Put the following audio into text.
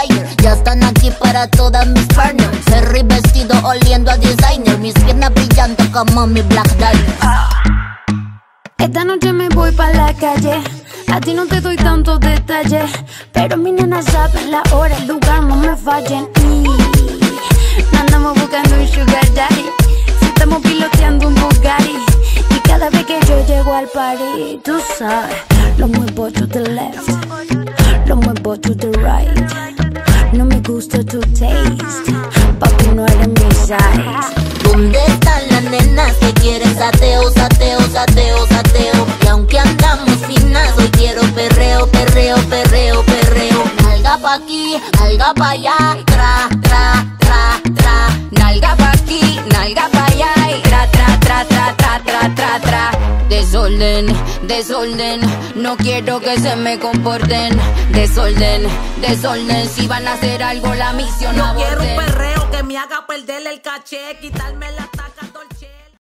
higher. Ya están aquí para todas mis partners. Ferry vestido oliendo a designer. Mis piernas brillando como mi Black Diamond. Esta noche me voy pa' la calle. A ti no te doy tantos detalles, pero mi nena saben la hora, el lugar, no me fallen. Y andamos buscando un sugar daddy. Si estamos piloteando un Bugatti. Y cada vez que yo llego al party, tú sabes, lo muevo to the left, lo muevo to the right. No me gusta tu taste, papi, no eres mi size. ¿Dónde están las nenas que quieren sateo, sateo, sateo, sateo? Y aunque andamos finas, hoy quiero perreo, perreo, perreo, perreo. Nalga pa' aquí, nalga pa' allá, tra, tra, tra, tra. Nalga pa' aquí, nalga pa' allá y tra, tra, tra, tra, tra, tra, tra, tra. Desorden, desorden, no quiero que se me comporten. Desorden, desorden, si van a hacer algo la misión no aborten. quiero un perreo que me haga perder el caché, quitarme la taca.